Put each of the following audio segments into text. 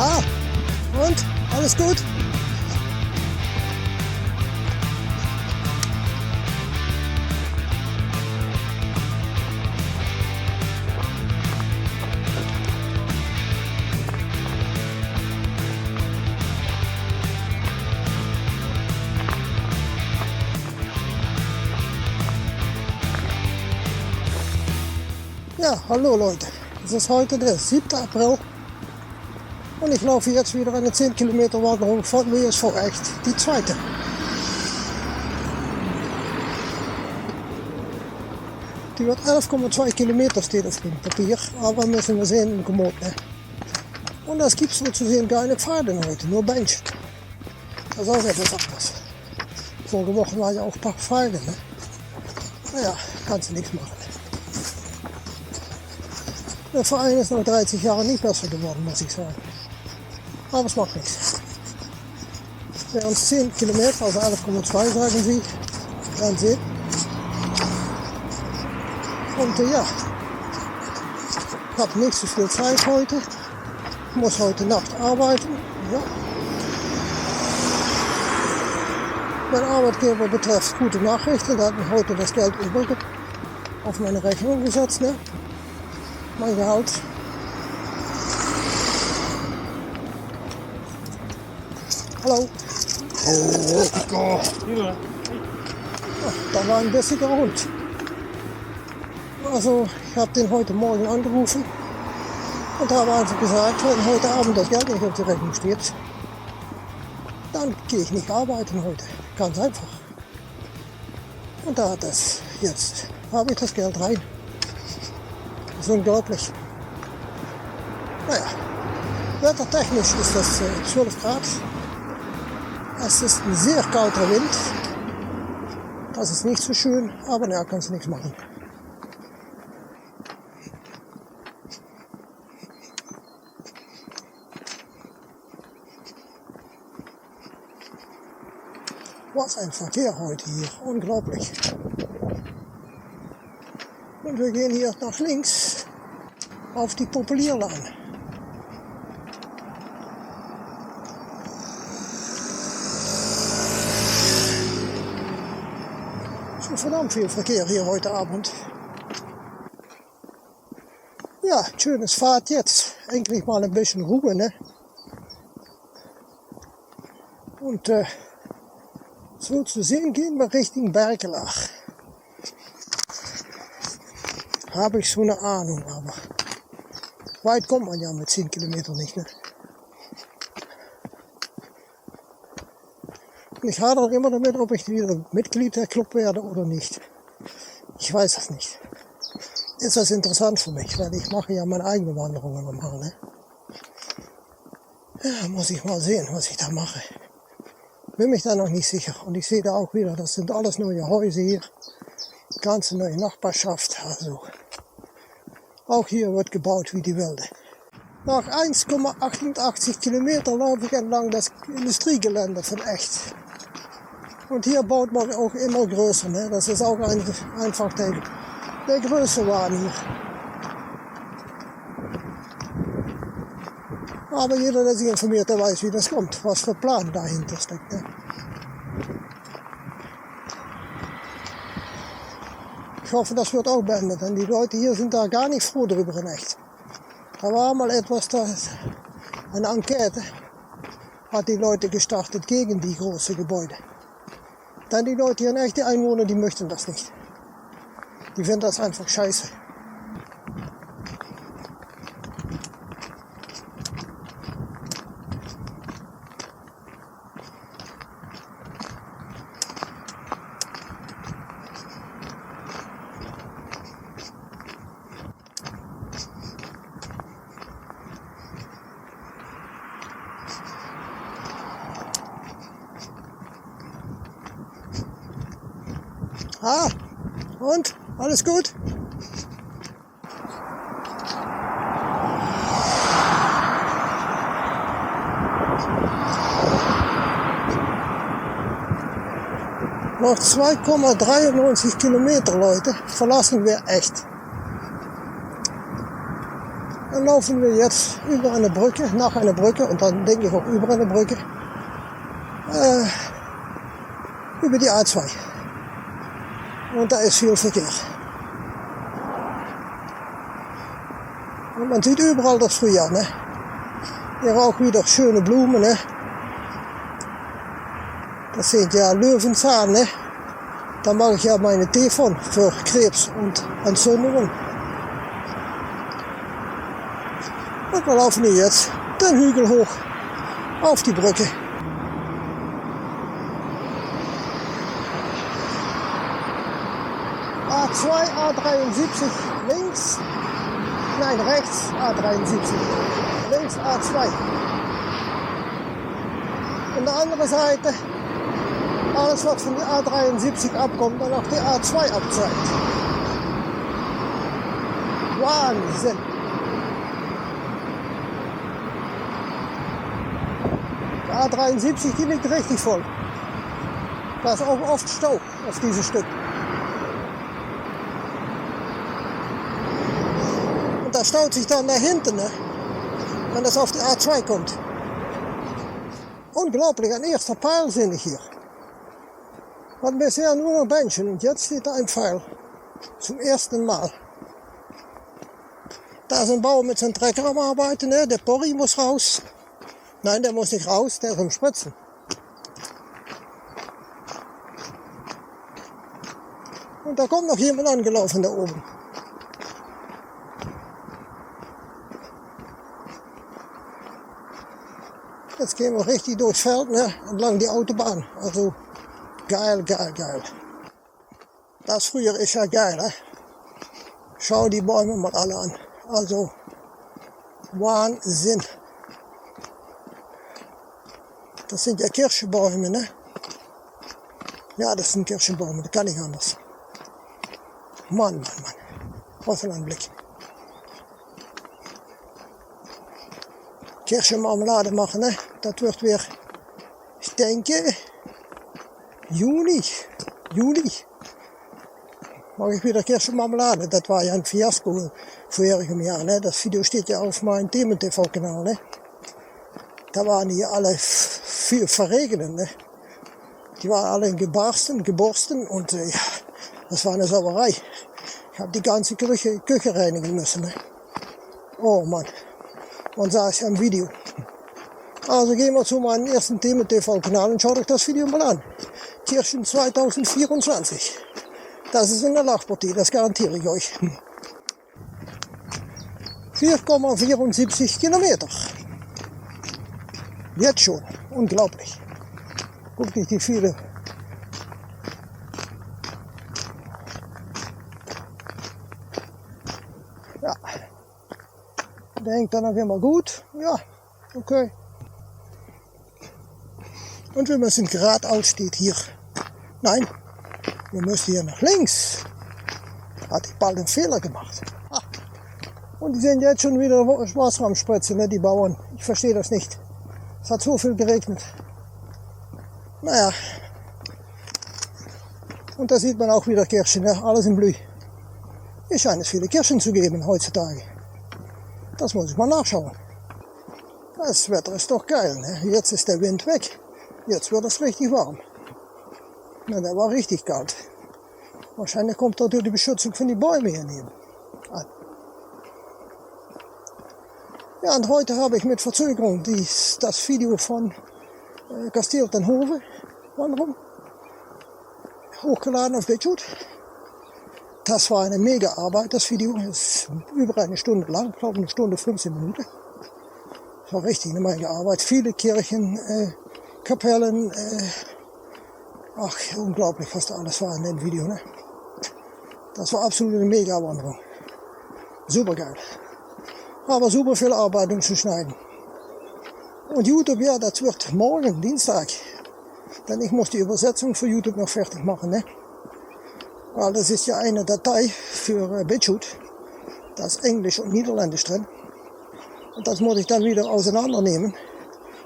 Ah, und? Alles gut? Ja, hallo Leute. Es ist heute der 7. April und ich laufe jetzt wieder eine 10 Kilometer Wanderung von WSV Echt, die zweite. Die wird 11,2 Kilometer steht auf dem Papier, aber müssen wir sehen im Komoot. Ne? Und es gibt so zu sehen keine Pfade heute, nur Bänkchen. Das ist auch etwas anderes. Vorige Woche war ja auch ein paar Pfade. Ne? Naja, kannst du nichts machen. Der Verein ist nach 30 Jahren nicht besser geworden, muss ich sagen. Aber es macht nichts. Während 10 Kilometer, also 11,2 sagen sie, werden sehen. Und ja, ich habe nicht so viel Zeit heute. Ich muss heute Nacht arbeiten. Ja. Mein Arbeitgeber betrifft gute Nachrichten. Der hat mir heute das Geld auf meine Rechnung gesetzt. Ne? Mein Gehalt. Hallo. Oh, Da war ein bissiger Hund. Also ich habe den heute Morgen angerufen und habe also gesagt, wenn heute Abend das Geld nicht auf die Rechnung steht, dann gehe ich nicht arbeiten heute. Ganz einfach. Und da hat das jetzt, habe ich das Geld rein. Das ist unglaublich. Naja, wettertechnisch ist das 12 Grad. Es ist ein sehr kalter Wind. Das ist nicht so schön, aber naja, kannst du nichts machen. Was ein Verkehr heute hier, unglaublich. Und wir gehen hier nach links auf die Populierlaan. So verdammt viel Verkehr hier heute Abend. Ja, schönes Fahrt jetzt. Endlich mal ein bisschen Ruhe, ne? Und so zu sehen gehen wir Richtung Berkelach. Habe ich so eine Ahnung, aber weit kommt man ja mit 10 Kilometern nicht. Ne? Und ich hadere immer damit, ob ich wieder Mitglied der Club werde oder nicht. Ich weiß das nicht. Ist das interessant für mich, weil ich mache ja meine eigene Wanderungen normal. Ne? Ja, muss ich mal sehen, was ich da mache. Bin mich da noch nicht sicher. Und ich sehe da auch wieder, das sind alles neue Häuser hier. Ganze neue Nachbarschaft. Also auch hier wird gebaut wie die Wilde. Nach 1,88 Kilometer laufe ich entlang das Industriegelände von Echt. Und hier baut man auch immer größer. Ne? Das ist auch einfach der größte Wahn hier. Aber jeder, der sich informiert, der weiß, wie das kommt, was für Plan dahinter steckt. Ne? Ich hoffe, das wird auch beendet, denn die Leute hier sind da gar nicht froh drüber in Echt. Da war mal etwas, eine Enquete hat die Leute gestartet gegen die großen Gebäude. Denn die Leute hier in Echt, die Einwohner, die möchten das nicht. Die finden das einfach scheiße. Ah, und? Alles gut? Noch 2,93 Kilometer, Leute, verlassen wir Echt. Dann laufen wir jetzt über eine Brücke, nach einer Brücke und dann denke ich auch über eine Brücke, über die A2. Und da ist viel Verkehr. Und man sieht überall das Frühjahr, ne? Hier auch wieder schöne Blumen, ne? Das sind ja Löwenzahn, ne? Da mache ich ja meine Tee von für Krebs und Entzündungen. Und wir laufen hier jetzt den Hügel hoch auf die Brücke. A2, A73 links, nein rechts A73, links A2. Und der andere Seite, alles was von der A73 abkommt und auch die A2 abzeigt. Wahnsinn! Die A73, die liegt richtig voll. Da ist auch oft Stau auf diesem Stück. Und da staut sich dann da hinten, ne? Wenn das auf die A2 kommt. Unglaublich, ein erster Pfeil sehe ich hier. Hatten bisher nur noch Bändchen und jetzt steht da ein Pfeil. Zum ersten Mal. Da ist ein Bauer mit seinem Trecker am Arbeiten, ne? Der Porri muss raus. Nein, der muss nicht raus, der ist am Spritzen. Und da kommt noch jemand angelaufen da oben. Jetzt gehen wir richtig durchs Feld, ne? Entlang die Autobahn. Also geil, geil, geil. Das früher ist ja geil, ne? Schau die Bäume mal alle an. Also Wahnsinn. Das sind ja Kirschbäume, ne? Ja, das sind Kirschbäume, das kann nicht anders. Mann, Mann, Mann. Was ein Anblick. Kirschmarmelade machen, ne? Das wird weer, ich denke, Juni. Mache ich wieder Kirschmarmelade. Das war ja ein Fiasko vorherigem Jahr, ne? Das Video steht ja auf meinem Themen-TV-Kanal, ne? Da waren die alle viel verregnet, ne? Die waren alle geborsten und ja, das war eine Sauerei. Ich habe die ganze Küche reinigen müssen, ne? Oh Mann. Man sah es ja im Video. Also gehen wir zu meinem ersten Themen-TV-Kanal und schaut euch das Video mal an. Kirchen 2024. Das ist in der Lachpartie, das garantiere ich euch. 4,74 Kilometer. Jetzt schon. Unglaublich. Guck nicht, die viele. Ja. Der hängt dann auch immer gut. Ja, okay. Und wir müssen geradeaus, steht hier. Nein, wir müssen hier nach links. Hatte ich bald einen Fehler gemacht. Ah. Und die sind jetzt schon wieder Wasser am Spritzen, ne, die Bauern. Ich verstehe das nicht. Es hat so viel geregnet. Naja. Und da sieht man auch wieder Kirschen, ne? Alles in Blüh. Es scheint es viele Kirschen zu geben heutzutage. Das muss ich mal nachschauen. Das Wetter ist doch geil, ne? Jetzt ist der Wind weg. Jetzt wird es richtig warm. Na, der war richtig kalt. Wahrscheinlich kommt dadurch die Beschützung von den Bäumen hier neben an. Ja, und heute habe ich mit Verzögerung das Video von Kasteel ten Hove Wanderung hochgeladen auf BitChute. Das war eine mega Arbeit, das Video. Ist über eine Stunde lang, ich glaube eine Stunde 15 Minuten. Das war richtig eine mega Arbeit. Viele Kirchen, Kapellen, ach unglaublich, was da alles war in dem Video, ne? Das war absolut eine mega Wanderung. Super geil. Aber super viel Arbeit, um zu schneiden. Und YouTube, ja, das wird morgen, Dienstag. Denn ich muss die Übersetzung für YouTube noch fertig machen, ne? Weil das ist ja eine Datei für BitChute. Da ist Englisch und Niederländisch drin. Und das muss ich dann wieder auseinandernehmen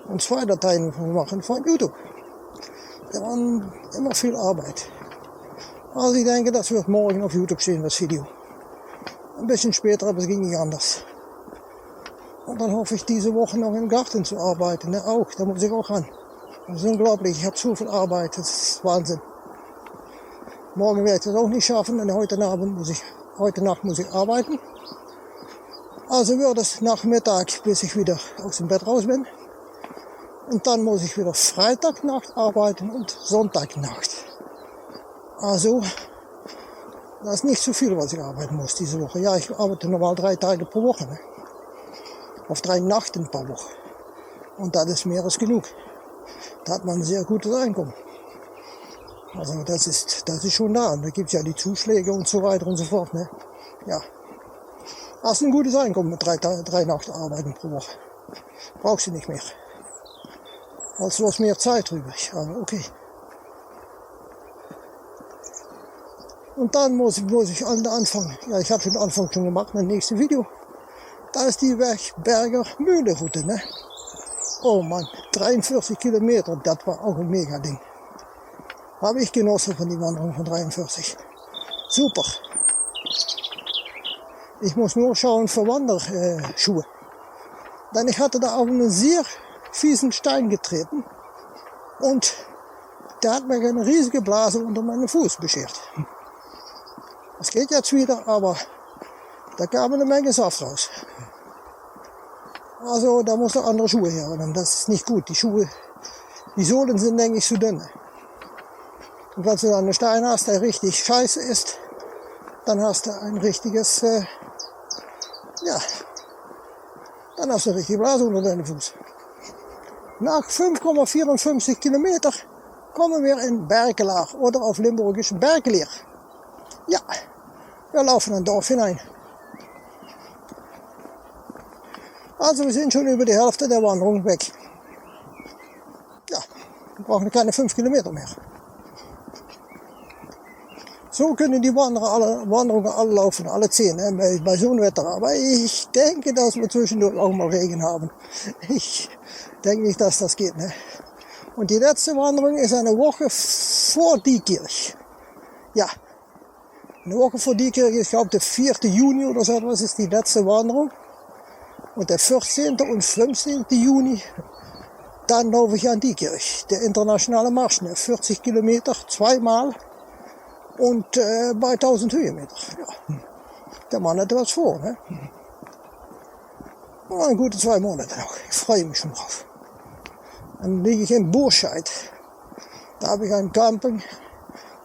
und 2 Dateien machen von YouTube. Da war immer viel Arbeit. Also ich denke, das wird morgen auf YouTube stehen, das Video. Ein bisschen später, aber es ging nicht anders. Und dann hoffe ich, diese Woche noch im Garten zu arbeiten. Ne? Auch, da muss ich auch ran. Das ist unglaublich, ich habe so viel Arbeit, das ist Wahnsinn. Morgen werde ich das auch nicht schaffen, denn heute Nacht muss ich arbeiten. Also wird es Nachmittag, bis ich wieder aus dem Bett raus bin. Und dann muss ich wieder Freitagnacht arbeiten und Sonntagnacht. Also, das ist nicht so viel, was ich arbeiten muss diese Woche. Ja, ich arbeite normal 3 Tage pro Woche. Ne? Auf 3 Nächten pro Woche. Und das ist mehr als genug. Da hat man ein sehr gutes Einkommen. Also das ist schon da. Und da gibt es ja die Zuschläge und so weiter und so fort. Ne? Ja. Das ist ein gutes Einkommen mit 3 Nachtarbeiten pro Woche. Brauchst du nicht mehr. Also was mehr Zeit übrig. Aber okay. Und dann muss ich an den Anfang. Ja, ich habe den Anfang schon gemacht, das nächste Video. Da ist die Berger Mühle-Route, ne? Oh Mann, 43 Kilometer, das war auch ein Mega-Ding. Habe ich genossen von die Wanderung von 43. Super. Ich muss nur schauen für Wanderschuhe. Denn ich hatte da auf einen sehr fiesen Stein getreten und der hat mir eine riesige Blase unter meinen Fuß beschert. Das geht jetzt wieder, aber da kam eine Menge Saft raus. Also da muss er andere Schuhe her, denn das ist nicht gut. Die Sohlen sind, denke ich, zu dünn. Und wenn du dann einen Stein hast, der richtig scheiße ist, dann hast du ein richtiges, dann hast du eine richtige Blase unter deinem Fuß. Nach 5,54 Kilometer kommen wir in Berkelach oder auf Limburgisch Berkeleer. Ja, wir laufen ein Dorf hinein. Also wir sind schon über die Hälfte der Wanderung weg. Ja, wir brauchen keine 5 Kilometer mehr. So können die Wanderungen alle laufen, alle 10, ne, bei so einem Wetter. Aber ich denke, dass wir zwischendurch auch mal Regen haben. Ich denke nicht, dass das geht. Ne? Und die letzte Wanderung ist eine Woche vor Diekirch. Ja, eine Woche vor Diekirch, ich glaube der 4. Juni oder so etwas ist die letzte Wanderung. Und der 14. und 15. Juni, dann laufe ich an Diekirch, der internationale Marsch, ne? 40 Kilometer, 2-mal und bei 1000 Höhenmeter. Ja. Der Mann hat was vor. Ne? Und eine gute 2 Monate noch, ich freue mich schon drauf. Dann liege ich in Burscheid, da habe ich ein Camping.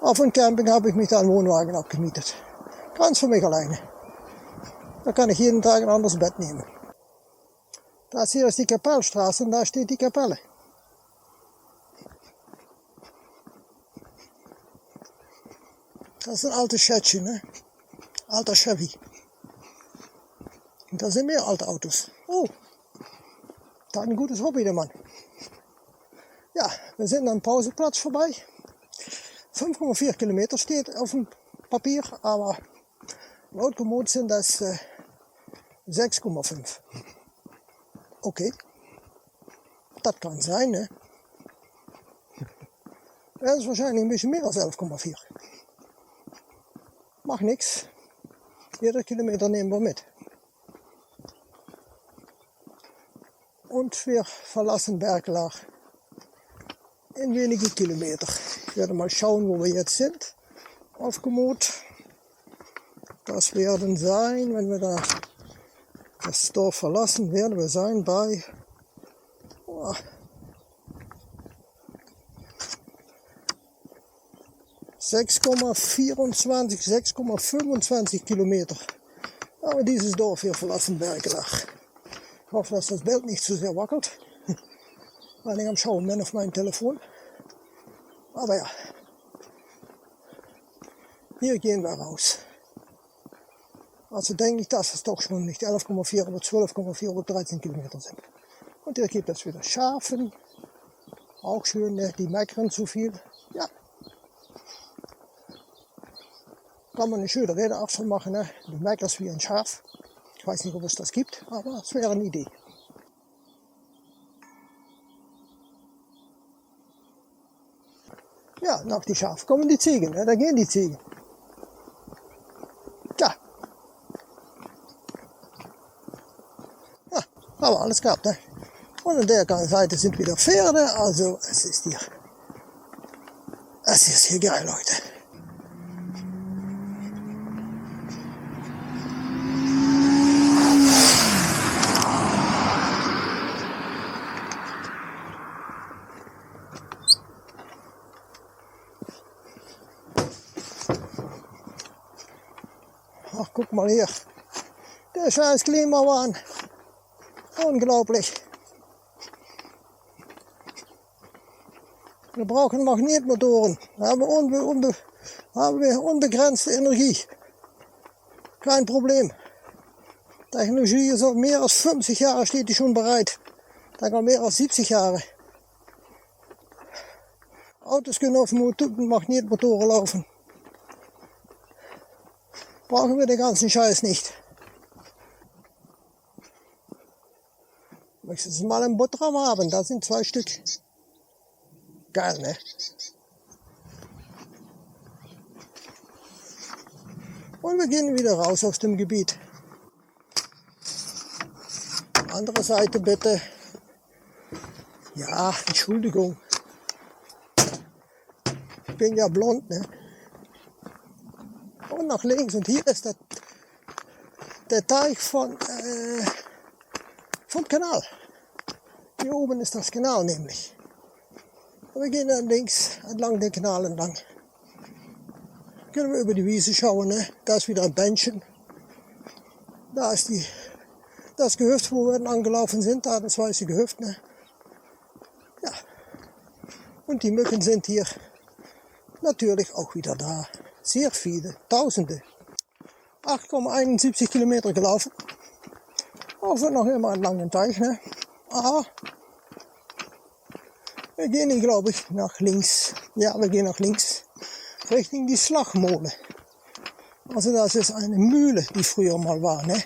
Auf dem Camping habe ich mich da einen Wohnwagen abgemietet, ganz für mich alleine. Da kann ich jeden Tag ein anderes Bett nehmen. Das hier ist die Kapellstraße und da steht die Kapelle. Das ist ein altes Schätzchen, ne? Alter Chevy. Und da sind mehr alte Autos. Oh, da hat ein gutes Hobby, der Mann. Ja, wir sind am Pauseplatz vorbei. 5,4 Kilometer steht auf dem Papier, aber laut Komoot sind das 6,5. Okay, das kann sein, ne? Das ist wahrscheinlich ein bisschen mehr als 11,4. Macht nichts. Jeder Kilometer nehmen wir mit. Und wir verlassen Berkelach in wenige Kilometer. Ich werde mal schauen, wo wir jetzt sind. Auf Komoot. Das werden sein, wenn wir da das Dorf verlassen, werden wir sein bei 6,24, 6,25 Kilometer. Aber dieses Dorf hier verlassen Berkelach. Ich hoffe, dass das Bild nicht zu sehr wackelt, weil ich am Schauen bin auf mein Telefon. Aber ja, hier gehen wir raus. Also denke ich, dass es doch schon nicht 11,4 oder 12,4 oder 13 Kilometer sind. Und hier gibt es wieder Schafen. Auch schön, ne? Die meckern zu viel. Ja. Kann man eine schöne Rede auch von machen. Ne? Du meckerst wie ein Schaf. Ich weiß nicht, ob es das gibt, aber es wäre eine Idee. Ja, nach die Schafe kommen die Ziegen. Ne? Da gehen die Ziegen. Tja. alles gehabt. Ne? Und an der Seite sind wieder Pferde, also es ist hier geil, Leute. Ach, guck mal hier. Der scheiß Klimawahn. Unglaublich. Wir brauchen Magnetmotoren. Da haben wir unbegrenzte Energie. Kein Problem. Technologie ist auf mehr als 50 Jahre steht die schon bereit. Da kann mehr als 70 Jahre. Autos können auf Magnetmotoren laufen. Brauchen wir den ganzen Scheiß nicht. Möchtest du mal einen Bottraum haben? Da sind 2 Stück. Geil, ne? Und wir gehen wieder raus aus dem Gebiet. Andere Seite bitte. Ja, Entschuldigung. Ich bin ja blond, ne? Und nach links. Und hier ist der Teich vom Kanal. Hier oben ist das Kanal nämlich. Und wir gehen dann links entlang den Kanal entlang. Können wir über die Wiese schauen. Ne? Da ist wieder ein Bändchen. Da ist das Gehöft, wo wir angelaufen sind. Da das weiße Gehöft. Ne? Ja. Und die Mücken sind hier natürlich auch wieder da. Sehr viele, Tausende. 8,71 Kilometer gelaufen. Also noch immer einen langen Teich. Ne? Aha. Wir gehen hier, glaube ich, nach links. Ja, wir gehen nach links. Richtung die Slagmolen. Also das ist eine Mühle, die früher mal war. Ne?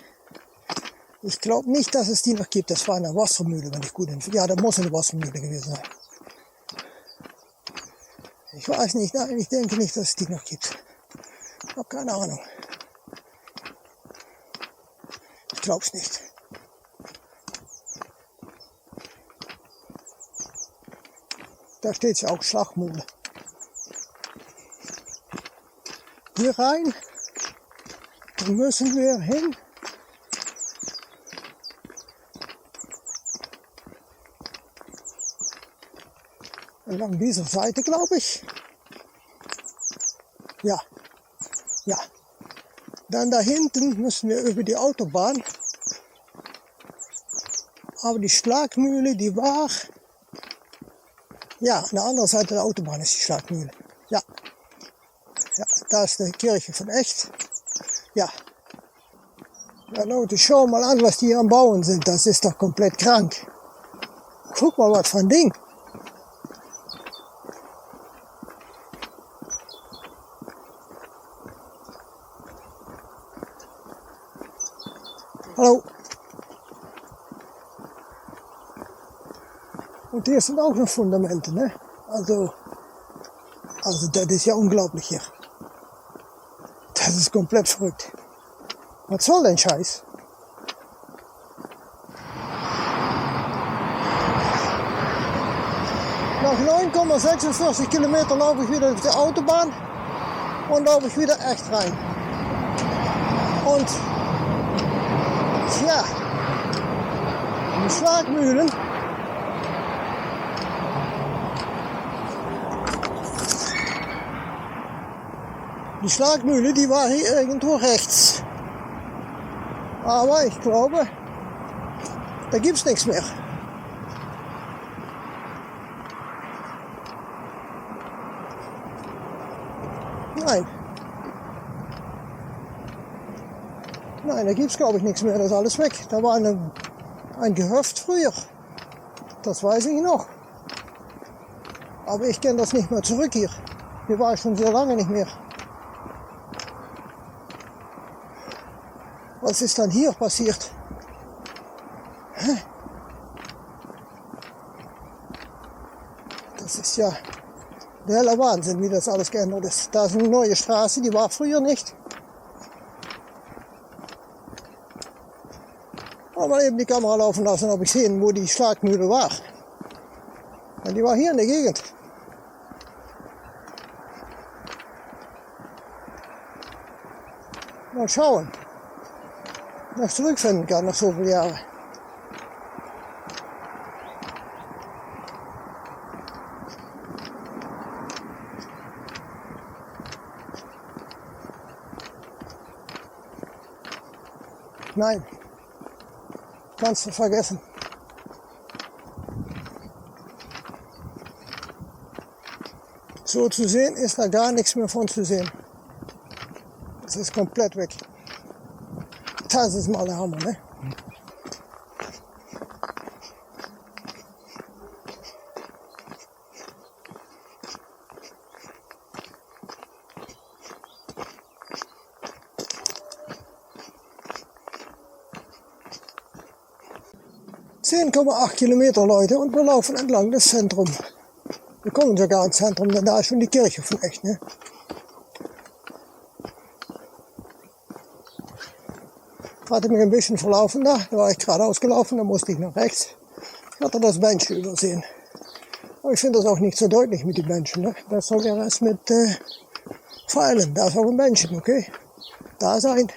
Ich glaube nicht, dass es die noch gibt. Das war eine Wassermühle, wenn ich gut informiert bin. Ja, das muss eine Wassermühle gewesen sein. Ich weiß nicht, nein, ich denke nicht, dass es die noch gibt. Ich habe keine Ahnung. Ich glaube es nicht. Da steht ja auch Schlagmühle. Hier rein müssen wir hin. Entlang dieser Seite, glaube ich. Ja. Ja. Dann da hinten müssen wir über die Autobahn. Aber die Schlagmühle, die war... Ja, an der anderen Seite der Autobahn ist die Schlagmühle. Ja. Ja, da ist die Kirche von Echt. Ja. Ja, Leute, schau mal an, was die hier am Bauen sind. Das ist doch komplett krank. Guck mal, was für ein Ding. Hallo. Und hier sind auch noch Fundamente, ne? Also das ist ja unglaublich hier. Das ist komplett verrückt. Was soll denn Scheiß? Nach 9,46 Kilometer laufe ich wieder auf der Autobahn und laufe ich wieder echt rein. Und ja, die Schlagmühlen. Die Schlagmühle, die war hier irgendwo rechts. Aber ich glaube, da gibt's nichts mehr. Nein. Nein, da gibt's glaube ich nichts mehr. Das ist alles weg. Da war ein Gehöft früher. Das weiß ich noch. Aber ich kenne das nicht mehr zurück hier. Hier war ich schon sehr lange nicht mehr. Was ist dann hier passiert? Hä? Das ist ja der helle Wahnsinn, wie das alles geändert ist. Da ist eine neue Straße, die war früher nicht. mal eben die Kamera laufen lassen, ob ich sehen, wo die Schlagmühle war. Und die war hier in der Gegend. Mal schauen, ob ich zurückfinden kann nach so vielen Jahren. Nein, kannst du vergessen. So zu sehen ist da gar nichts mehr von zu sehen. Das ist komplett weg. Das ist mal der Hammer, ne? (10,8 Kilometer, Leute, und wir laufen entlang des Zentrums. Wir kommen sogar ins Zentrum, denn da ist schon die Kirche von echt, ne? Hatte mich ein bisschen verlaufen da war ich geradeaus gelaufen, da musste ich nach rechts. Ich hatte das Bändchen übersehen. Aber ich finde das auch nicht so deutlich mit den Bändchen, ne? Besser wäre es mit Pfeilen. Da ist auch ein Bändchen, okay? Da sein.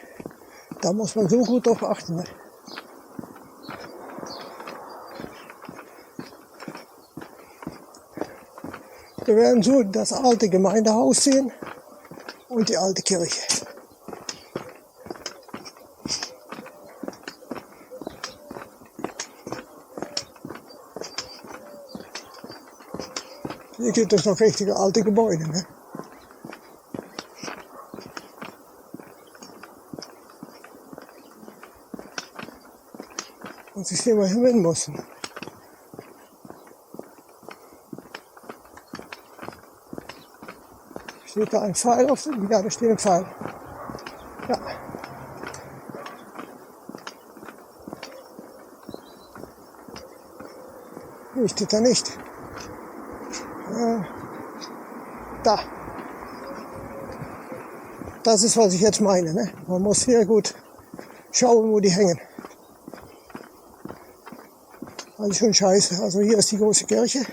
Da muss man so gut drauf achten, ne? Wir werden so das alte Gemeindehaus sehen und die alte Kirche. Hier gibt es noch richtige alte Gebäude, ne? Und ich sehe, wo ich hin muss. Steht da ein Pfeil auf dem? Ja, da steht ein Pfeil. Ja. Hier steht da nicht. Da. Das ist, was ich jetzt meine, ne? Man muss hier gut schauen, wo die hängen. Also schon scheiße. Also hier ist die große Kirche.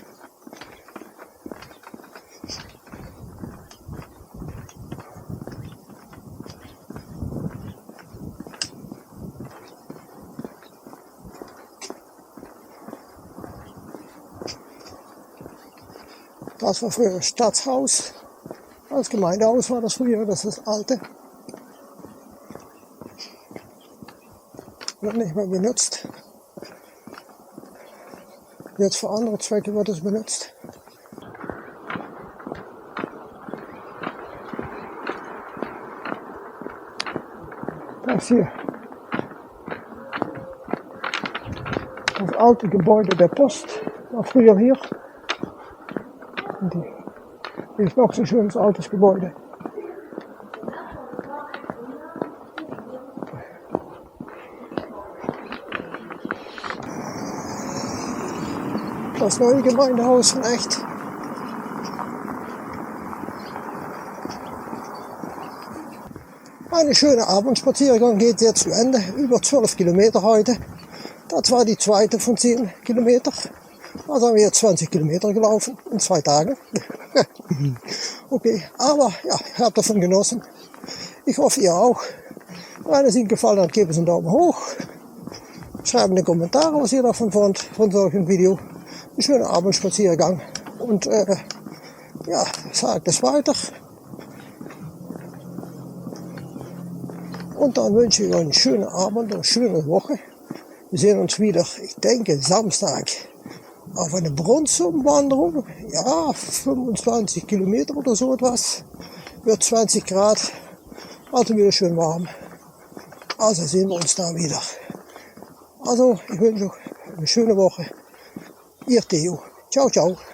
Das war früher das Stadthaus. Als Gemeindehaus war das früher, das ist das alte. Wird nicht mehr benutzt. Jetzt für andere Zwecke wird es benutzt. Das hier. Das alte Gebäude der Post war früher hier. Hier ist noch so ein schönes altes Gebäude. Das neue Gemeindehaus von echt. Eine schöne Abendspaziergang geht jetzt zu Ende. Über 12 Kilometer heute. Das war die zweite von 10 Kilometern. Also haben wir jetzt 20 Kilometer gelaufen in 2 Tagen. Okay, aber ja, ich habe davon genossen. Ich hoffe, ihr auch. Wenn es Ihnen gefallen hat, gebt es einen Daumen hoch. Schreibt in die Kommentare, was ihr davon fand, von solchem Video. Einen schönen Abendspaziergang. Und ja, sagt es weiter. Und dann wünsche ich euch einen schönen Abend und eine schöne Woche. Wir sehen uns wieder, ich denke, Samstag auf eine Brunssumwanderung. Ja, 25 Kilometer oder so etwas. Wird 20 Grad. Also wieder schön warm. Also sehen wir uns da wieder. Also, ich wünsche euch eine schöne Woche. Ihr Theo. Ciao, ciao.